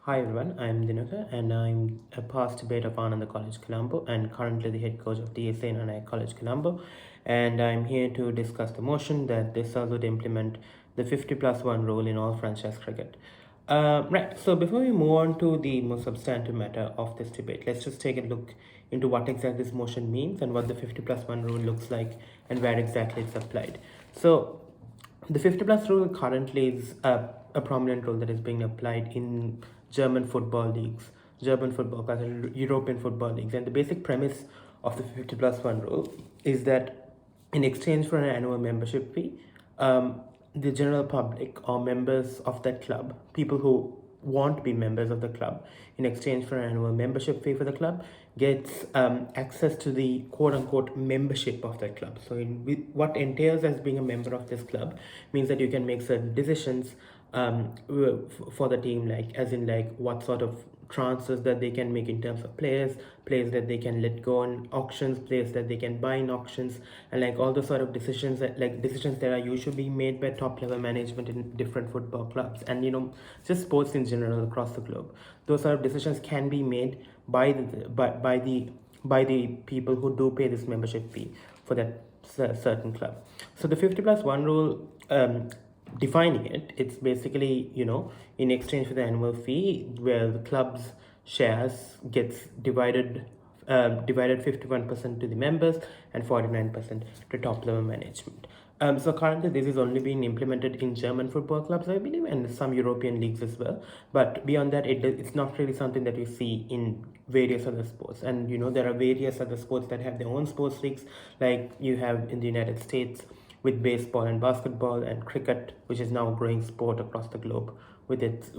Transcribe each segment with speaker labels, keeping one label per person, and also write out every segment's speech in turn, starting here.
Speaker 1: Hi everyone, I'm Dinaka and I'm a past debater of Ananda College Colombo and currently the head coach of the Senanayake College Colombo, and I'm here to discuss the motion that this also would implement the 50+1 rule in all franchise cricket. Right, so before we move on to the more substantive matter of this debate, let's just take a look into what exactly this motion means and what the 50+1 rule looks like and where exactly it's applied. So the 50 plus rule currently is a prominent rule that is being applied in German football leagues, German football clubs, and European football leagues. And the basic premise of the 50+1 rule is that in exchange for an annual membership fee, the general public or members of that club, people who want to be members of the club, in exchange for an annual membership fee for the club, gets access to the quote-unquote membership of that club. So what entails as being a member of this club means that you can make certain decisions for the team, like as in like what sort of transfers that they can make in terms of players that they can let go on auctions, players that they can buy in auctions, and like all those sort of decisions that are usually made by top level management in different football clubs and just sports in general across the globe. Those sort of decisions can be made by the people who do pay this membership fee for that certain club. So the 50+1 rule, defining it, it's basically in exchange for the annual fee where the club's shares gets divided 51% to the members and 49% to top level management. So currently this is only being implemented in German football clubs, I believe, and some European leagues as well. But beyond that, it's not really something that you see in various other sports. And there are various other sports that have their own sports leagues, like you have in the United States with baseball and basketball and cricket, which is now a growing sport across the globe, with its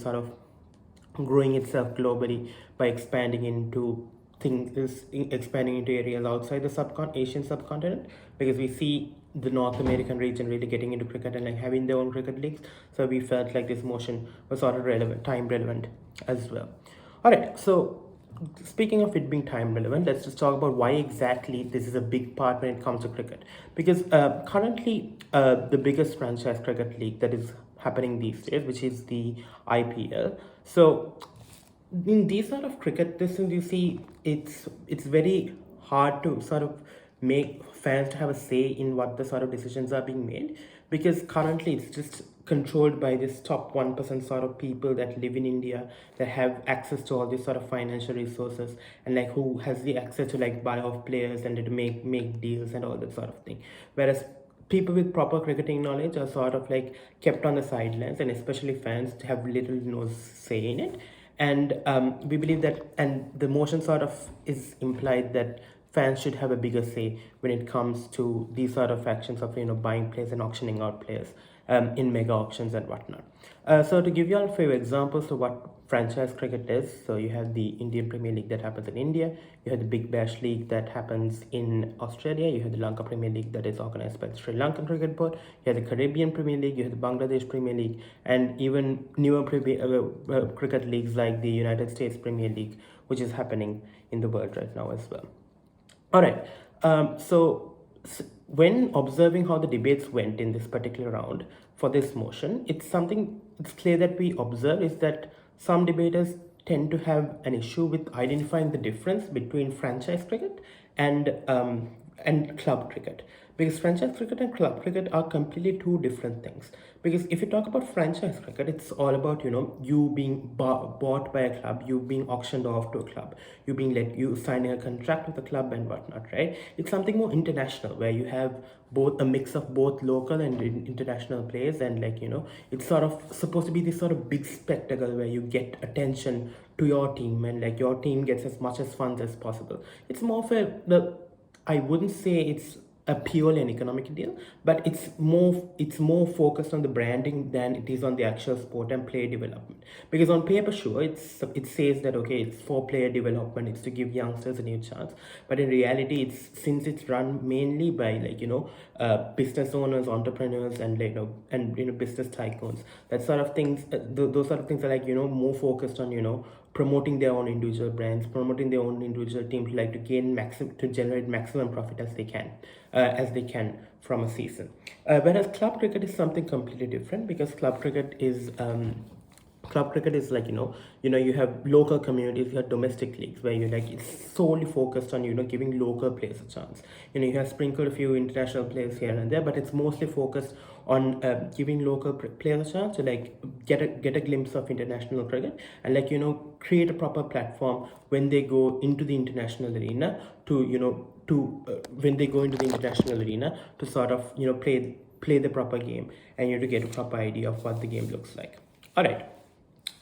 Speaker 1: sort of growing itself globally by expanding into areas outside the Asian subcontinent, because we see the North American region really getting into cricket and like having their own cricket leagues. So we felt like this motion was sort of time relevant as well. All right, so speaking of it being time relevant, let's just talk about why exactly this is a big part when it comes to cricket. Because currently, the biggest franchise cricket league that is happening these days, which is the IPL. So in these sort of cricket systems, you see it's very hard to sort of make fans to have a say in what the sort of decisions are being made, because currently it's just controlled by this top 1% sort of people that live in India, that have access to all these sort of financial resources, and like who has the access to like buy off players and to make deals and all that sort of thing. Whereas people with proper cricketing knowledge are sort of like kept on the sidelines, and especially fans have little no say in it. And we believe that, and the motion sort of is implied that fans should have a bigger say when it comes to these sort of actions of buying players and auctioning out players in mega auctions and whatnot. So to give you all a few examples of what franchise cricket is, so you have the Indian Premier League that happens in India, you have the Big Bash League that happens in Australia, you have the Lanka Premier League that is organized by the Sri Lankan Cricket Board, you have the Caribbean Premier League, you have the Bangladesh Premier League, and even newer cricket leagues like the United States Premier League, which is happening in the world right now as well. All right. When observing how the debates went in this particular round for this motion, it's clear that we observe is that some debaters tend to have an issue with identifying the difference between franchise cricket and club cricket, because franchise cricket and club cricket are completely two different things. Because if you talk about franchise cricket, it's all about you being bought by a club, you being auctioned off to a club, you signing a contract with the club and whatnot, right? It's something more international where you have both a mix of both local and international players, and it's sort of supposed to be this sort of big spectacle where you get attention to your team and like your team gets as much as funds as possible. It's more of I wouldn't say it's a purely an economic deal, but it's more focused on the branding than it is on the actual sport and player development. Because on paper, sure, it says that okay, it's for player development, it's to give youngsters a new chance. But in reality, since it's run mainly by business owners, entrepreneurs, and business tycoons. That sort of things, those sort of things are more focused on promoting their own individual brands, promoting their own individual team to generate maximum profit as they can from a season. Whereas club cricket is something completely different, because club cricket is club cricket is like, you have local communities, you have domestic leagues where you like it's solely focused on giving local players a chance. You have sprinkled a few international players here and there, but it's mostly focused on giving local players a chance to like get a glimpse of international cricket, and like create a proper platform when they go into the international arena to when they go into the international arena to sort of play the proper game, and to get a proper idea of what the game looks like. All right.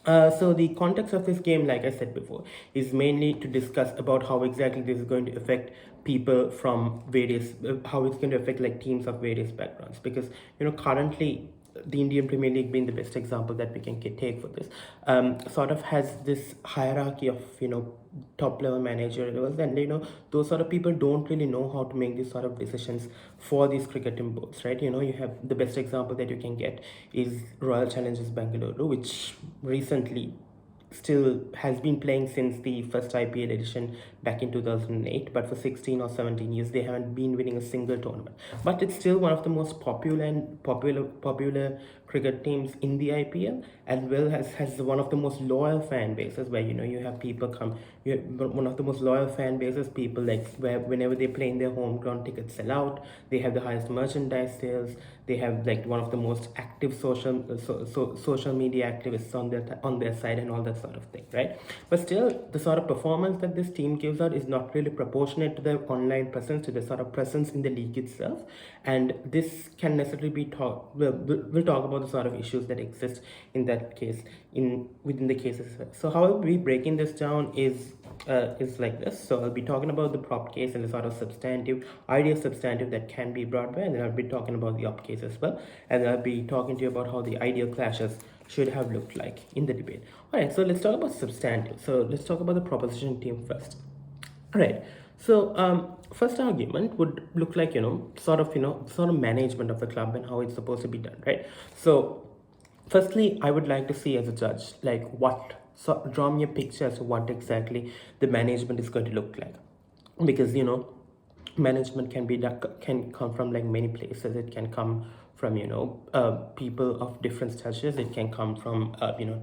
Speaker 1: So the context of this game, like I said before, is mainly to discuss about how exactly this is going to affect people from various, how it's going to affect like teams of various backgrounds. Because currently the Indian Premier League being the best example that we can take for this, sort of has this hierarchy of top level manager levels, and those sort of people don't really know how to make these sort of decisions for these cricketing boards, right? You have the best example that you can get is Royal Challengers Bangalore, which recently still has been playing since the first IPL edition back in 2008, but for 16 or 17 years they haven't been winning a single tournament. But it's still one of the most popular cricket teams in the IPL, as well as has one of the most loyal fan bases, where you have people come. You have one of the most loyal fan bases. People like where whenever they play in their home ground, tickets sell out. They have the highest merchandise sales. They have like one of the most active social media activists on their side, and all that sort of thing, right? But still, the sort of performance that this team gives out is not really proportionate to their online presence, to the sort of presence in the league itself. And this can necessarily be talked. We'll talk about the sort of issues that exist in that case, within the cases. So how we breaking this down is like this. So I'll be talking about the prop case and the sort of ideal substantive that can be brought by, and then I'll be talking about the op case as well, and I'll be talking to you about how the ideal clashes should have looked like in the debate. All right, so let's talk about substantive. So let's talk about the proposition team first. All right. So first argument would look like sort of management of the club and how it's supposed to be done, right? So firstly, I would like to see as a judge like draw me a picture as to what exactly the management is going to look like, because management can come from like many places. It can come from people of different statures. It can come from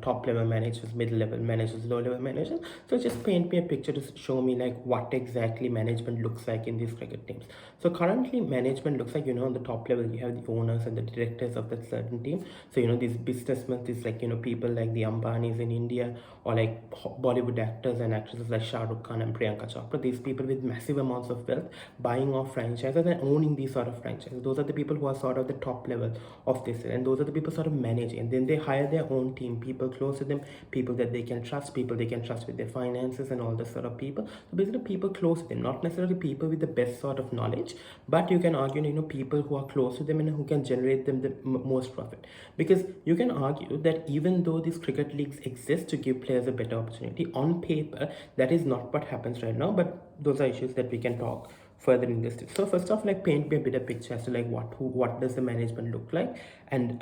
Speaker 1: top level managers, middle level managers, low level managers. So just paint me a picture to show me like what exactly management looks like in these cricket teams. So currently management looks like on the top level you have the owners and the directors of that certain team. So these businessmen, these like people like the Ambanis in India, or like Bollywood actors and actresses like Shah Rukh Khan and Priyanka Chopra. These people with massive amounts of wealth buying off franchises and owning these sort of franchises. Those are the people who are sort of the top level of this, and those are the people sort of managing. And then they hire their own team, people close to them, people that they can trust, people they can trust with their finances and all this sort of people. So basically people close to them, not necessarily people with the best sort of knowledge, but you can argue people who are close to them and who can generate them the most profit. Because you can argue that even though these cricket leagues exist to give players a better opportunity, on paper that is not what happens right now. But those are issues that we can talk further in this. So first off, like paint me a better picture as to like what does the management look like, and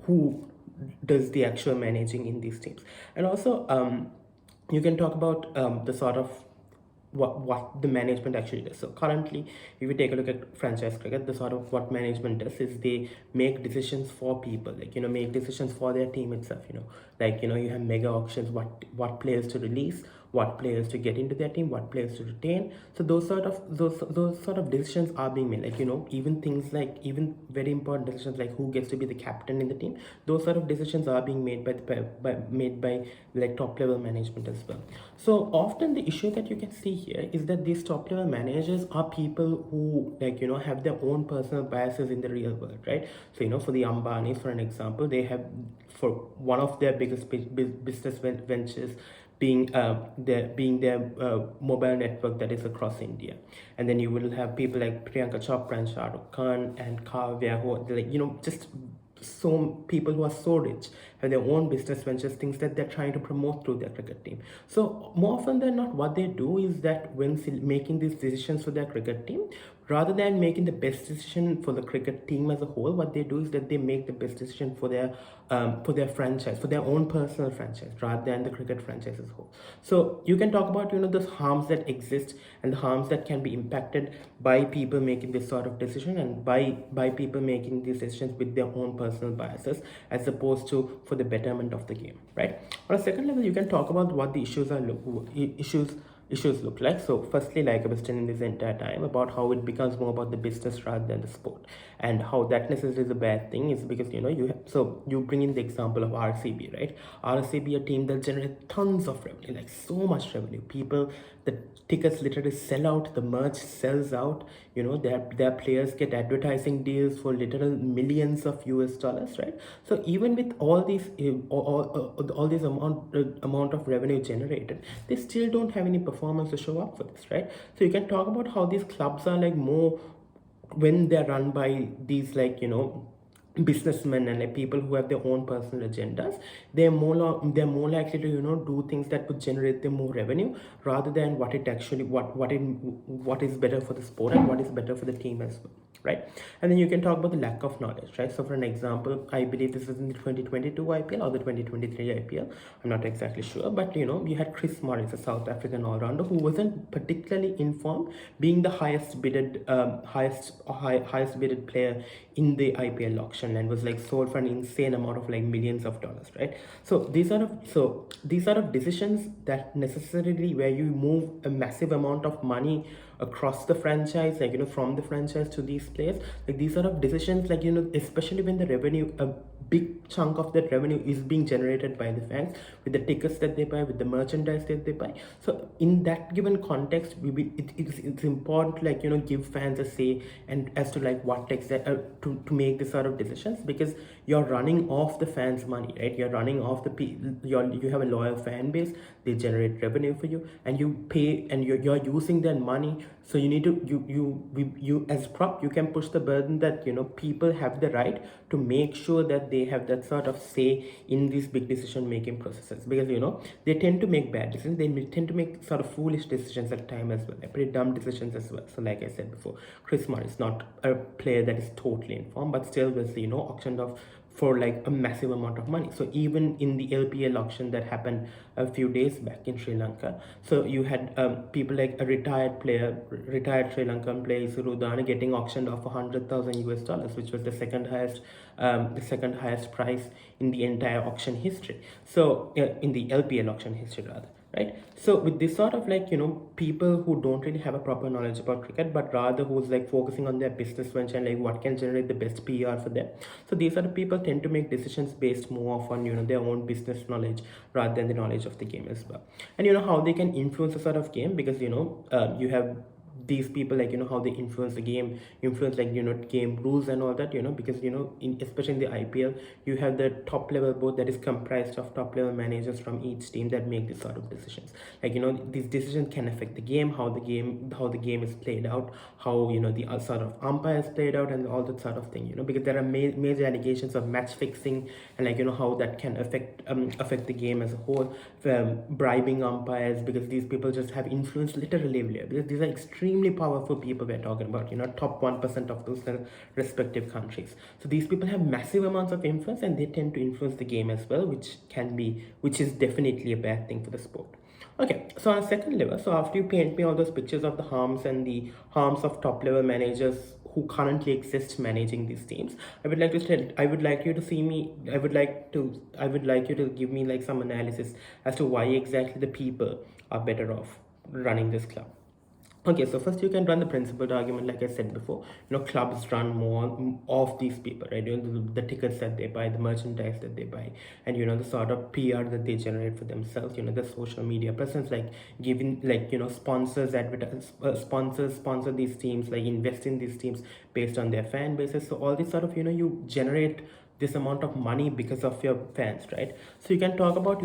Speaker 1: who does the actual managing in these teams. And also you can talk about the sort of what the management actually does. So currently, if you take a look at franchise cricket, the sort of what management does is they make decisions for people, like make decisions for their team itself. Like you have mega auctions, what players to release, what players to get into their team, what players to retain. So those sort of decisions are being made. Like even things like even very important decisions like who gets to be the captain in the team. Those sort of decisions are being made by like top level management as well. So often the issue that you can see here is that these top level managers are people who like have their own personal biases in the real world, right? So for the Ambanis, for an example, they have, for one of their biggest business ventures being their mobile network that is across India. And then you will have people like Priyanka Chopra and Shah Rukh Khan and Kavya, who are like just so people who are so rich, have their own business ventures, things that they're trying to promote through their cricket team. So more often than not, what they do is that when making these decisions for their cricket team, rather than making the best decision for the cricket team as a whole, what they do is that they make the best decision for their franchise, for their own personal franchise, rather than the cricket franchise as a whole. So you can talk about the harms that exist and the harms that can be impacted by people making this sort of decision, and by people making these decisions with their own personal biases, as opposed to for the betterment of the game, right? On a second level, you can talk about what the issues look like. So firstly, like I was telling this entire time about how it becomes more about the business rather than the sport, and how that necessarily is a bad thing is because so you bring in the example of RCB, right? RCB, a team that generates tons of revenue, like so much revenue. People, the tickets literally sell out, the merch sells out, their players get advertising deals for literal millions of US dollars, right? So even with all these all this amount of revenue generated, they still don't have any performance to show up for this, right? So you can talk about how these clubs are like more, when they're run by these businessmen and like people who have their own personal agendas, they're more likely to do things that would generate them more revenue, rather than what is better for the sport and what is better for the team as well, right? And then you can talk about the lack of knowledge, right? So for an example, I believe this was in the 2022 IPL or the 2023 IPL, I'm not exactly sure, but you had Chris Morris, a South African all-rounder who wasn't particularly informed, being the highest bidded player in the IPL auction, and was like sold for an insane amount of like millions of dollars, right? So these are of decisions that necessarily, where you move a massive amount of money across the franchise, like from the franchise to these players, like these are of decisions, like especially when the revenue, a big chunk of that revenue is being generated by the fans with the tickets that they buy, with the merchandise that they buy. So in that given context, it's important to give fans a say, and as to like what takes to make this sort of decisions, because you're running off the fans' money, right? You're running off you have a loyal fan base, they generate revenue for you, and you pay, and you're using their money. So you need to you as prop, you can push the burden that people have the right to make sure that they have that sort of say in these big decision making processes, because they tend to make bad decisions, they tend to make sort of foolish decisions at time as well, pretty dumb decisions as well. So like I said before, Chris Morris is not a player that is totally informed, but still was auctioned off for like a massive amount of money. So even in the LPL auction that happened a few days back in Sri Lanka, so you had people like a retired Sri Lankan player Surudana getting auctioned off for $100,000, which was the second highest price in the entire auction history. So in the LPL auction history rather. Right? So with this sort of people who don't really have a proper knowledge about cricket, but rather who's like focusing on their business venture and like what can generate the best PR for them. So these sort of people tend to make decisions based more on their own business knowledge rather than the knowledge of the game as well. And how they can influence a sort of game, because you have these people, like how they influence the game, influence game rules and all that, because especially in the IPL, you have the top level board that is comprised of top level managers from each team that make these sort of decisions. Like these decisions can affect the game, how the game is played out, how the sort of umpires played out, and all that sort of thing, because there are major allegations of match fixing, and how that can affect the game as a whole, bribing umpires, because these people just have influence literally everywhere, because these are extremely powerful people we're talking about, top 1% of those respective countries. So these people have massive amounts of influence, and they tend to influence the game as well, which is definitely a bad thing for the sport. Okay, so on a second level, so after you paint me all those pictures of the harms and the harms of top level managers who currently exist managing these teams, I would like you to give me like some analysis as to why exactly the people are better off running this club. Okay, so first you can run the principled argument, like I said before. Clubs run more of these people, right? The tickets that they buy, the merchandise that they buy, and the sort of PR that they generate for themselves. The social media presence, like giving, like sponsors sponsor these teams, like invest in these teams based on their fan bases. So all this sort of you generate this amount of money because of your fans, right? So you can talk about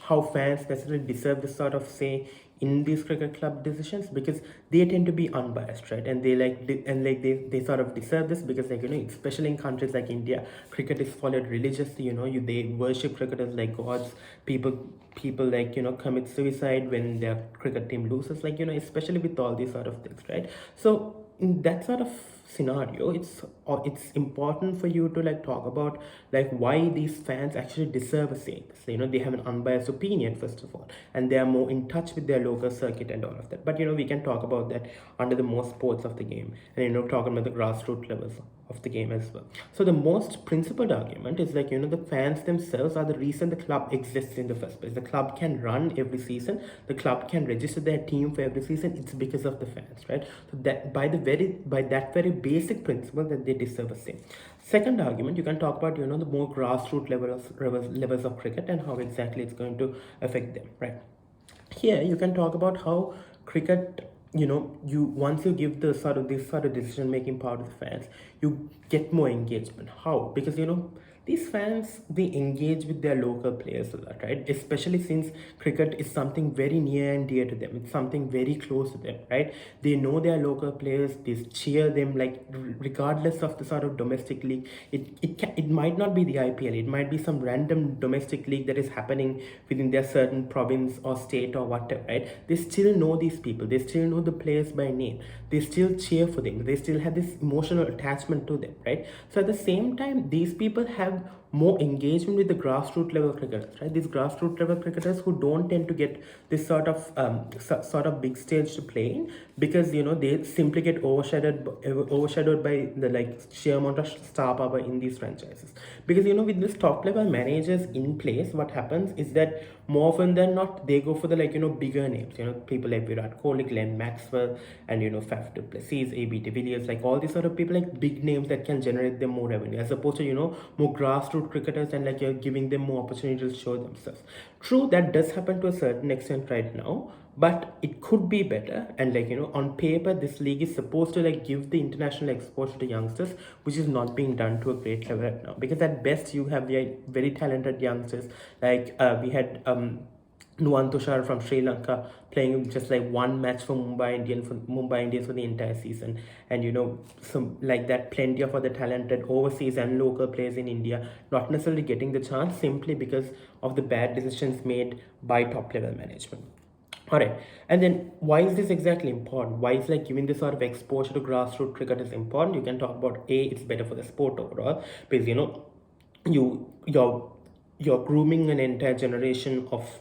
Speaker 1: how fans necessarily deserve this sort of say in these cricket club decisions, because they tend to be unbiased, right? And they sort of deserve this, because especially in countries like India, cricket is followed religiously. They worship cricketers like gods. People like commit suicide when their cricket team loses, especially with all these sort of things, right? So in that sort of scenario, it's important for you to like talk about like why these fans actually deserve a say. So, they have an unbiased opinion first of all, and they are more in touch with their local circuit and all of that. But we can talk about that under the more sports of the game, and talking about the grassroots levels of the game as well. So the most principled argument is like, the fans themselves are the reason the club exists in the first place. The club can run every season, the club can register their team for every season. It's because of the fans, right? So that by that very basic principle that they deserve a say. Second argument, you can talk about, the more grassroots levels of cricket and how exactly it's going to affect them, right? Here you can talk about how cricket, you once you give the this sort of decision making power to the fans, you get more engagement. How? Because these fans, they engage with their local players a lot, right? Especially since cricket is something very near and dear to them. It's something very close to them, right? They know their local players, they cheer them, like regardless of the sort of domestic league. It might not be the IPL, it might be some random domestic league that is happening within their certain province or state or whatever, right? They still know these people, they still know the players by name, they still cheer for them, they still have this emotional attachment to them, right? So at the same time, these people have more engagement with the grassroots level cricketers, right? These grassroots level cricketers who don't tend to get this sort of big stage to play in, because they simply get overshadowed by the like sheer amount of star power in these franchises. Because with this top level managers in place, what happens is that more often than not, they go for the like bigger names, people like Virat Kohli, Glenn Maxwell, and Faf du Plessis, AB de Villiers, like all these sort of people, like big names that can generate them more revenue, as opposed to more grassroots cricketers, and like you're giving them more opportunity to show themselves. True, that does happen to a certain extent right now, but it could be better. And like on paper, this league is supposed to like give the international exposure to youngsters, which is not being done to a great level right now. Because at best, you have very talented youngsters, like we had Nuwan Tushar from Sri Lanka playing just like one match for Mumbai Indians for the entire season, and some like that, plenty of other talented overseas and local players in India not necessarily getting the chance simply because of the bad decisions made by top level management. All right, and then why is this exactly important? Why is like giving this sort of exposure to grassroots cricket is important? You can talk about it's better for the sport overall, because you you're grooming an entire generation of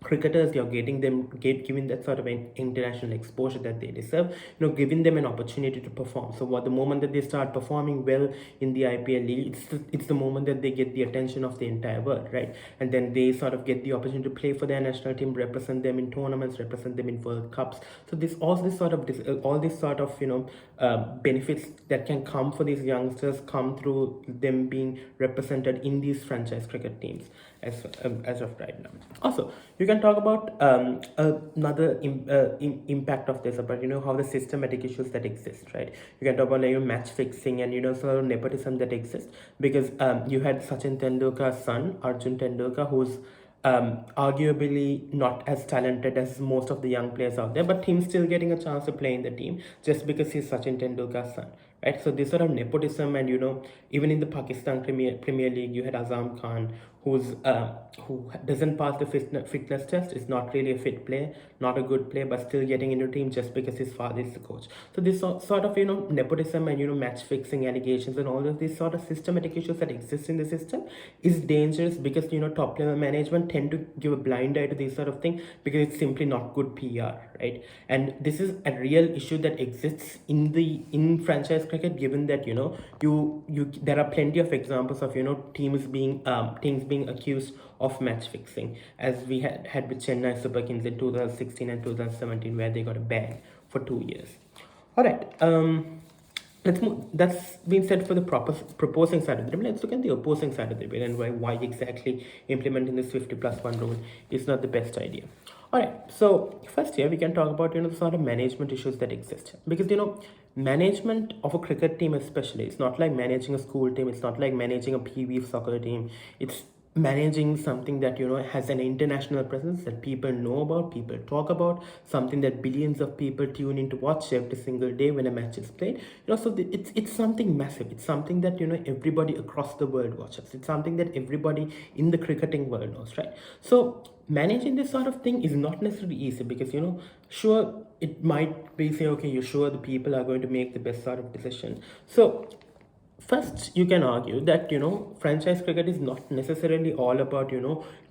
Speaker 1: cricketers. You're giving that sort of an international exposure that they deserve, giving them an opportunity to perform. So what the moment that they start performing well in the IPL league, it's the moment that they get the attention of the entire world, right? And then they sort of get the opportunity to play for their national team, represent them in tournaments, represent them in World Cups. So all this sort of benefits that can come for these youngsters come through them being represented in these franchise cricket teams as of right now. Also, you can talk about another impact of this, about how the systematic issues that exist, right? You can talk about like match fixing and sort of nepotism that exists, because you had Sachin Tendulkar's son Arjun Tendulkar, who's arguably not as talented as most of the young players out there, but him still getting a chance to play in the team just because he's Sachin Tendulkar's son, right? So this sort of nepotism, and even in the Pakistan Premier League, you had Azam Khan, who doesn't pass the fitness test, is not really a fit player, not a good player, but still getting into the team just because his father is the coach. So this sort of nepotism and match fixing allegations and all of these sort of systematic issues that exist in the system is dangerous, because top level management tend to give a blind eye to these sort of things, because it's simply not good PR, right? And this is a real issue that exists in franchise cricket, given that there are plenty of examples of teams being accused of match fixing, as we had with Chennai Super Kings in 2016 and 2017, where they got a ban for 2 years. All right, let's move. That's been said for the proposing side of the debate. Let's look at the opposing side of the debate, and why exactly implementing this 50+1 rule is not the best idea. All right, so first here we can talk about the sort of management issues that exist, because management of a cricket team especially, it's not like managing a school team, it's not like managing a PV soccer team. It's managing something that has an international presence, that people know about, people talk about, something that billions of people tune in to watch every single day when a match is played. So it's something massive. It's something that everybody across the world watches. It's something that everybody in the cricketing world knows, right? So managing this sort of thing is not necessarily easy, because sure, it might be say, okay, you're sure the people are going to make the best sort of decision. So first, you can argue that franchise cricket is not necessarily all about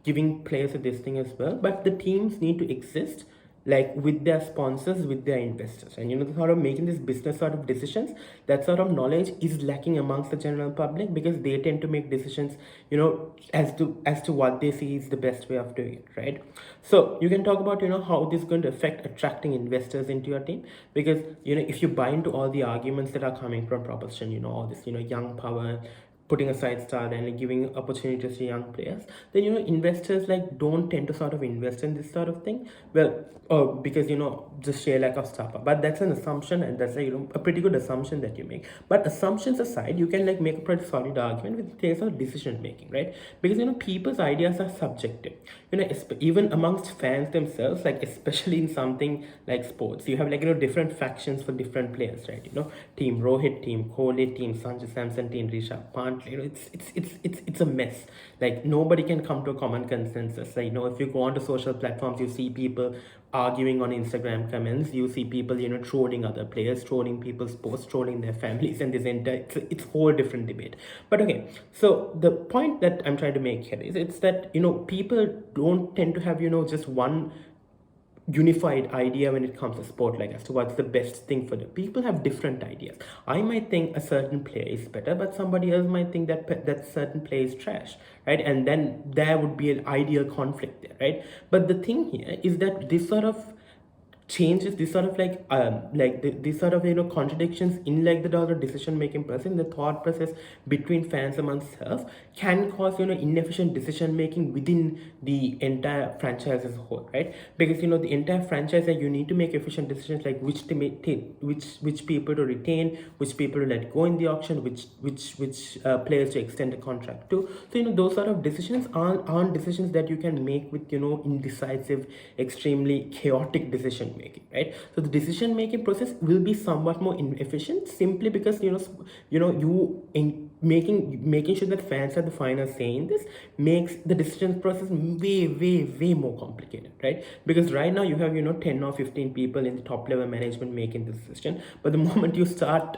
Speaker 1: giving players this thing as well, but the teams need to exist like with their sponsors, with their investors, and the sort of making this business sort of decisions. That sort of knowledge is lacking amongst the general public, because they tend to make decisions as to what they see is the best way of doing it, right? So you can talk about how this is going to affect attracting investors into your team, because if you buy into all the arguments that are coming from proposition, all this young power, putting aside star and giving opportunities to young players, then investors like don't tend to sort of invest in this sort of thing. Well, because just share lack of star power. But that's an assumption, and that's a pretty good assumption that you make. But assumptions aside, you can like make a pretty solid argument with case of decision making, right? Because people's ideas are subjective. Even amongst fans themselves, like especially in something like sports, you have like different factions for different players, right? Team Rohit, team Kohli, team Sanjay Samson, team Rishabh Pant. It's a mess. Like nobody can come to a common consensus. Like if you go onto social platforms, you see people arguing on Instagram comments. You see people trolling other players, trolling people's posts, trolling their families, and this entire it's whole different debate. But okay, so the point that I'm trying to make here is it's that people don't tend to have just one unified idea when it comes to sport, like as to what's the best thing for them. People have different ideas. I might think a certain player is better, but somebody else might think that certain player is trash, right? And then there would be an ideal conflict there, right? But the thing here is that this sort of changes, this sort of this sort of contradictions in like the sort of decision making process, the thought process between fans amongst self, can cause inefficient decision making within the entire franchise as a whole, right? Because the entire franchise, like you need to make efficient decisions, like which to make, which people to retain, which people to let go in the auction, which players to extend the contract to. So those sort of decisions aren't decisions that you can make with indecisive, extremely chaotic decision making, right? So the decision making process will be somewhat more inefficient, simply because you in making sure that fans have the final say in this makes the decision process way more complicated, right? Because right now you have 10 or 15 people in the top level management making this decision, but the moment you start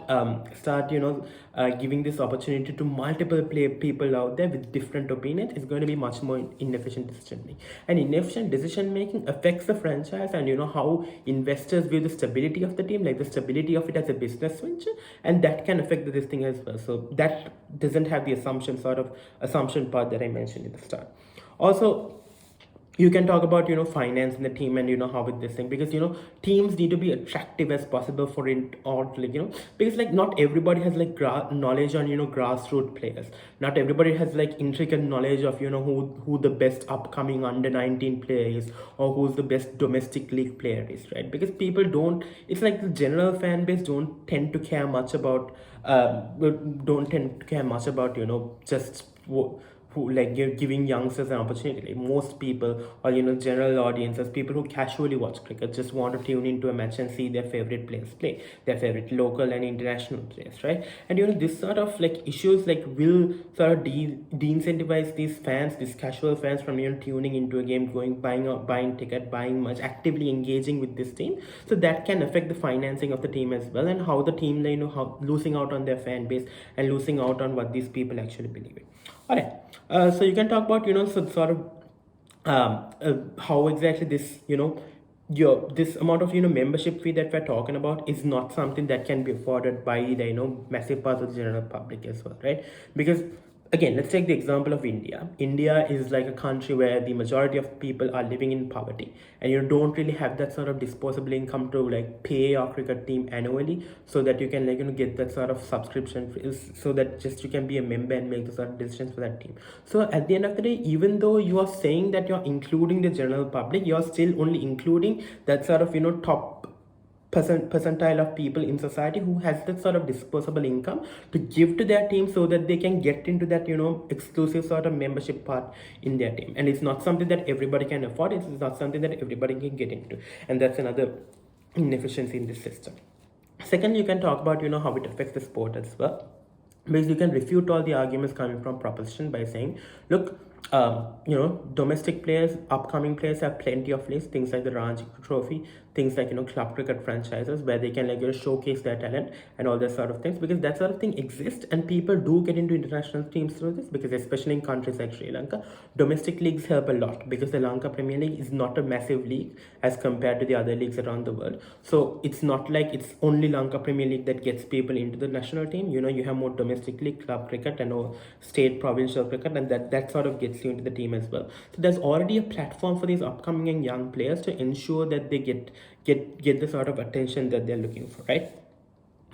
Speaker 1: giving this opportunity to multiple people out there with different opinions, it's going to be much more inefficient decision making. And inefficient decision making affects the franchise, and how investors view the stability of the team, like the stability of it as a business venture, and that can affect this thing as well. So that doesn't have the assumption part that I mentioned in the start. Also, you can talk about finance in the team, and how with this thing, because teams need to be attractive as possible for it, or like because like not everybody has like knowledge on grassroots players. Not everybody has like intricate knowledge of who the best upcoming under 19 player is, or who's the best domestic league player is, right? Because people don't, it's like the general fan base don't tend to care much about just who like giving youngsters an opportunity. Like most people, or general audiences, people who casually watch cricket, just want to tune into a match and see their favorite players play, their favorite local and international players, right? And this sort of like issues like will sort of de-incentivize these fans, these casual fans, from tuning into a game, going buying ticket, buying much, actively engaging with this team. So that can affect the financing of the team as well, and how the team how losing out on their fan base and losing out on what these people actually believe in. All right. So you can talk about sort of how exactly this this amount of membership fee that we're talking about is not something that can be afforded by the massive parts of the general public as well, right? Because again, let's take the example of India. India is like a country where the majority of people are living in poverty, and you don't really have that sort of disposable income to like pay your cricket team annually, so that you can like get that sort of subscription, so that just you can be a member and make the sort of decisions for that team. So at the end of the day, even though you are saying that you're including the general public, you're still only including that sort of top percentile of people in society who has that sort of disposable income to give to their team so that they can get into that exclusive sort of membership part in their team. And it's not something that everybody can afford. It's not something that everybody can get into, and that's another inefficiency in this system. Second, you can talk about how it affects the sport as well, because you can refute all the arguments coming from proposition by saying, look, domestic players, upcoming players have plenty of leagues, things like the Ranji Trophy, things like club cricket franchises where they can showcase their talent and all that sort of things, because that sort of thing exists and people do get into international teams through this, because especially in countries like Sri Lanka, domestic leagues help a lot, because the Lanka Premier League is not a massive league as compared to the other leagues around the world. So it's not like it's only Lanka Premier League that gets people into the national team. You have more domestic league, club cricket, and state provincial cricket, and that sort of gets you into the team as well. So there's already a platform for these upcoming and young players to ensure that they get the sort of attention that they're looking for, right?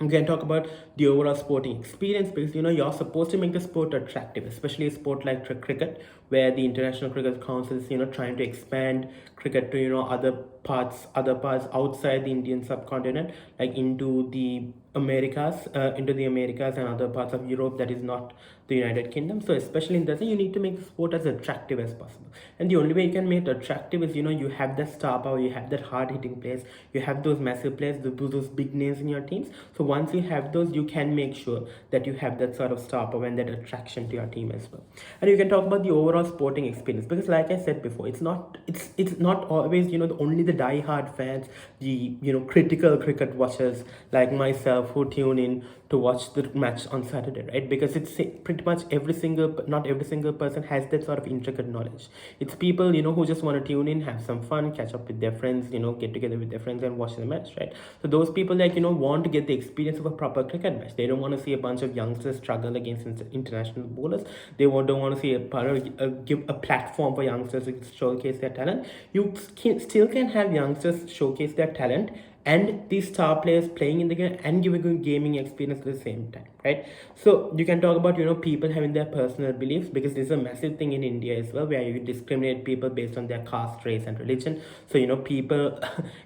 Speaker 1: You can talk about the overall sporting experience, because you're supposed to make the sport attractive, especially a sport like cricket, where the International Cricket Council is trying to expand cricket to other parts outside the Indian subcontinent, like into the Americas and other parts of Europe that is not the United Kingdom. So especially in that, you need to make the sport as attractive as possible, and the only way you can make it attractive is you have that star power, you have that hard hitting players, you have those massive players, those big names in your teams. So once you have those, you can make sure that you have that sort of star power and that attraction to your team as well. And you can talk about the overall sporting experience, because like I said before, it's not always only the die-hard fans, the critical cricket watchers like myself who tune in to watch the match on Saturday, right? Because it's pretty much not every single person has that sort of intricate knowledge. It's people who just want to tune in, have some fun, catch up with their friends, get together with their friends and watch the match, right? So those people want to get the experience of a proper cricket match. They don't want to see a bunch of youngsters struggle against international bowlers. They don't want to see give a platform for youngsters to showcase their talent. You still can have youngsters showcase their talent and these star players playing in the game and giving a gaming experience at the same time, right? So you can talk about people having their personal beliefs, because this is a massive thing in India as well, where you discriminate people based on their caste, race, and religion. So people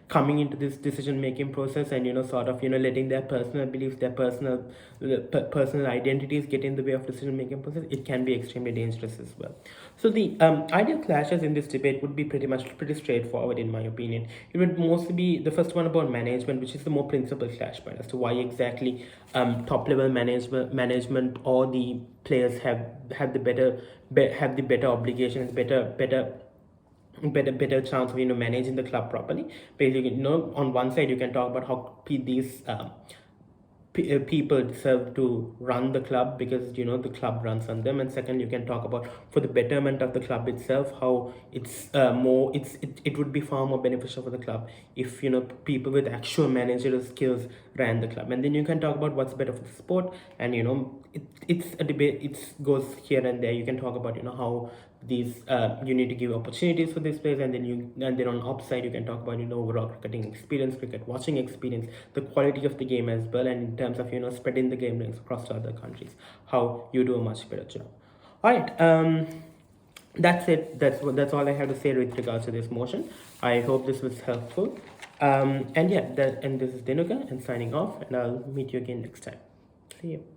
Speaker 1: coming into this decision making process and sort of letting their personal beliefs, their personal identities get in the way of decision making process, it can be extremely dangerous as well. So the ideal clashes in this debate would be pretty straightforward in my opinion. It would mostly be the first one about management, which is the more principal clash point as to why exactly top level management or the players have the better obligations, better chance of managing the club properly. Basically, on one side you can talk about how these people deserve to run the club, because the club runs on them. And second, you can talk about for the betterment of the club itself, how it would be far more beneficial for the club if people with actual managerial skills ran the club. And then you can talk about what's better for the sport, and it's a debate. It goes here and there. You can talk about how these you need to give opportunities for these players, and then on upside you can talk about overall cricketing experience, cricket watching experience, the quality of the game as well, and in terms of spreading the game links across to other countries, how you do a much better job. All right, that's it. That's all I have to say with regards to this motion. I hope this was helpful. And this is Denuka and signing off, and I'll meet you again next time. See you.